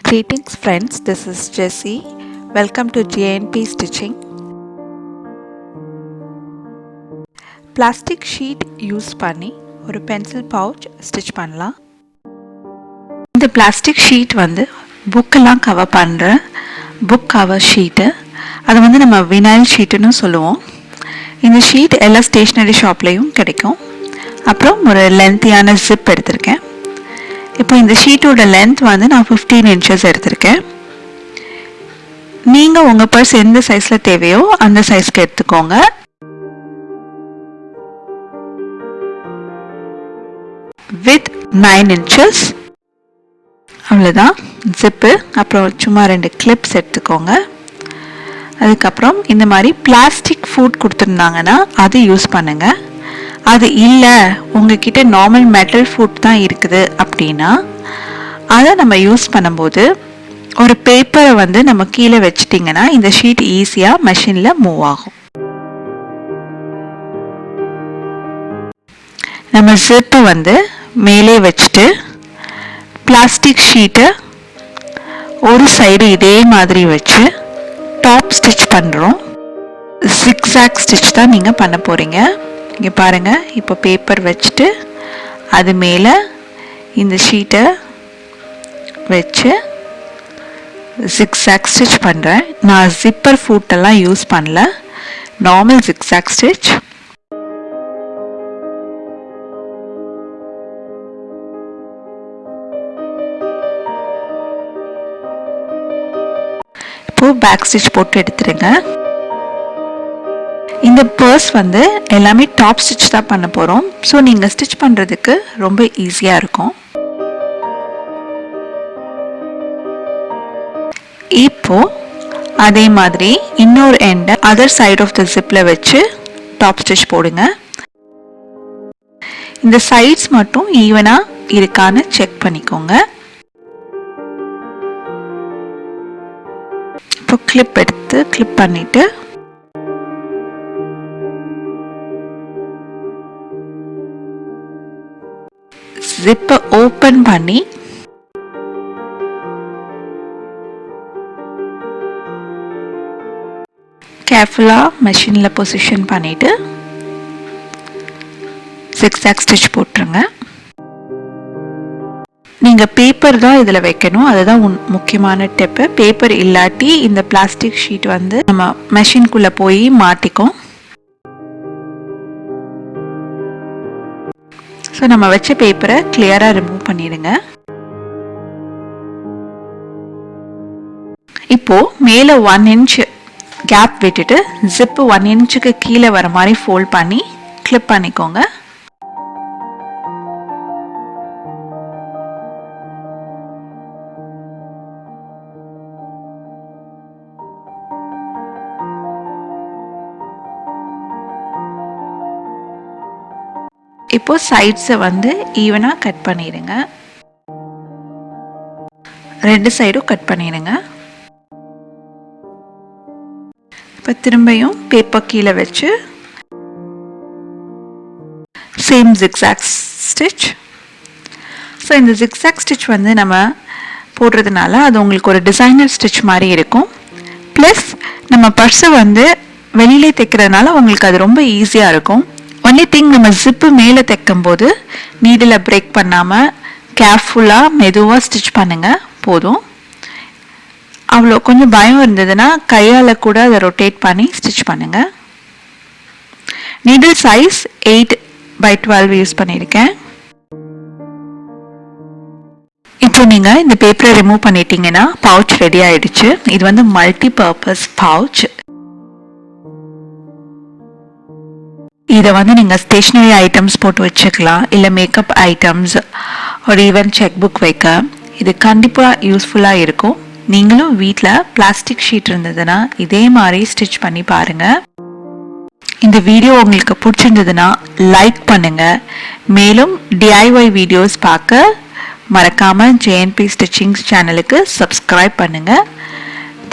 Greetings friends, this is Jessie. Welcome to JNP Stitching. Plastic sheet use பண்ணி ஒரு pencil pouch stitch பண்ணலாம். இந்த plastic sheet வந்து புக்கெல்லாம் கவர் பண்ணுற புக் கவர் ஷீட்டு. அது வந்து நம்ம வினைல் ஷீட்டுன்னு சொல்லுவோம். இந்த ஷீட் எல்லா ஸ்டேஷ்னரி ஷாப்லேயும் கிடைக்கும். அப்புறம் ஒரு லென்த்தியான ஜிப் எடுத்திருக்கேன். இப்போ இந்த ஷீட்டோட லென்த் வந்து நான் 15 inches எடுத்திருக்கேன். நீங்கள் உங்கள் பர்ஸ் எந்த சைஸில் தேவையோ அந்த சைஸ்க்கு எடுத்துக்கோங்க. வித் 9 inches அவ்வளோதான் ஜிப்பு. அப்புறம் சும்மா 2 கிளிப்ஸ் எடுத்துக்கோங்க. அதுக்கப்புறம் இந்த மாதிரி பிளாஸ்டிக் ஃபுட் கொடுத்துருந்தாங்கன்னா அது யூஸ் பண்ணுங்கள். அது இல்லை உங்ககிட்ட நார்மல் மெட்டல் ஃபுட் தான் இருக்குது அப்படின்னா அதை நம்ம யூஸ் பண்ணும்போது ஒரு பேப்பரை வந்து நம்ம கீழே வச்சிட்டிங்கன்னா இந்த ஷீட் ஈஸியாக மெஷினில் மூவ் ஆகும். நம்ம ஜிப்பை வந்து மேலே வச்சுட்டு பிளாஸ்டிக் ஷீட்டை ஒரு சைடு இதே மாதிரி வச்சு டாப் ஸ்டிச் பண்ணுறோம். ஜிக்ஸாக் ஸ்டிச் தான் நீங்கள் பண்ண போகிறீங்க. இங்கே பாருங்கள், இப்போ பேப்பர் வச்சுட்டு அது மேலே இந்த ஷீட்டை வச்சு ஜிக்ஸாக் ஸ்டிச் பண்ணுறேன். நான் ஜிப்பர் ஃபுட்டெல்லாம் யூஸ் பண்ணல, நார்மல் ஜிக்ஸாக் ஸ்டிச். இப்போது பேக் ஸ்டிச் போட்டு எடுத்துருங்க. இந்த பர்ஸ் வந்து எல்லாமே டாப் ஸ்டிச் தான் பண்ண போகிறோம். ஸோ நீங்கள் ஸ்டிச் பண்ணுறதுக்கு ரொம்ப ஈஸியாக இருக்கும். இப்போ அதே மாதிரி இன்னொரு எண்டை அதர் சைட் ஆஃப் த ஜிப்பில் வச்சு டாப் ஸ்டிச் போடுங்க. இந்த சைட்ஸ் மட்டும் ஈவனாக இருக்கான்னு செக் பண்ணிக்கோங்க. இப்போ கிளிப் எடுத்து கிளிப் பண்ணிவிட்டு ஜிப்பை ஓப்பன் பண்ணி கேர்ஃபுல்லாக மெஷினில் பொசிஷன் பண்ணிவிட்டு ஜிக்ஸாக் ஸ்டிச் போட்டுருங்க. நீங்கள் பேப்பர் தான் இதில் வைக்கணும், அதுதான் முக்கியமான டிப்பு. பேப்பர் இல்லாட்டி இந்த பிளாஸ்டிக் ஷீட் வந்து நம்ம மெஷின்குள்ளே போய் மாட்டிக்கும். ஸோ நம்ம வச்ச பேப்பரை கிளியராக ரிமூவ் பண்ணிடுங்க. இப்போது மேலே 1 inch கேப் விட்டுட்டு ஜிப்பு 1 inchக்கு கீழே வர மாதிரி ஃபோல்ட் பண்ணி கிளிப் பண்ணிக்கோங்க. இப்போ சைட்ஸை வந்து ஈவனாக கட் பண்ணிடுங்க. 2 சைடும் கட் பண்ணிடுங்க. இப்போ திரும்பியும் பேப்பர் கீழே வச்சு சேம் ஜிக்ஸாக் ஸ்டிச். ஸோ இந்த ஜிக்ஸாக் ஸ்டிச் வந்து நம்ம போடுறதுனால அது உங்களுக்கு ஒரு டிசைனர் ஸ்டிச் மாதிரி இருக்கும். ப்ளஸ் நம்ம பர்ஸை வந்து வெளியிலே தைக்கிறதுனால உங்களுக்கு அது ரொம்ப ஈஸியாக இருக்கும். ஒன்லி திங், நம்ம ஜிப்பு மேலே தைக்கும் போது நீடில் பிரேக் பண்ணாமல் கேர்ஃபுல்லாக மெதுவாக ஸ்டிச் பண்ணுங்கள் போதும். அவ்வளோ கொஞ்சம் பயம் இருந்ததுன்னா கையால் கூட அதை ரொட்டேட் பண்ணி ஸ்டிச் பண்ணுங்கள். நீடில் சைஸ் 8x12 யூஸ் பண்ணியிருக்கேன். இப்போ நீங்கள் இந்த பேப்பரை ரிமூவ் பண்ணிட்டீங்கன்னா பவுச் ரெடி ஆகிடுச்சு. இது வந்து மல்டி பர்பஸ் பவுச். இதை வந்து நீங்கள் ஸ்டேஷ்னரி ஐட்டம்ஸ் போட்டு வச்சுக்கலாம், இல்லை மேக்கப் ஐட்டம்ஸ் ஒரு ஈவன் செக் புக் வைக்க இது கண்டிப்பாக யூஸ்ஃபுல்லாக இருக்கும். நீங்களும் வீட்டில் பிளாஸ்டிக் ஷீட் இருந்ததுன்னா இதே மாதிரி ஸ்டிச் பண்ணி பாருங்கள். இந்த வீடியோ உங்களுக்கு பிடிச்சிருந்ததுன்னா லைக் பண்ணுங்கள். மேலும் DIY வீடியோஸ் பார்க்க மறக்காமல் JNP ஸ்டிச்சிங்ஸ் சேனலுக்கு சப்ஸ்கிரைப் பண்ணுங்கள்.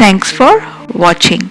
தேங்க்ஸ் ஃபார் வாட்சிங்.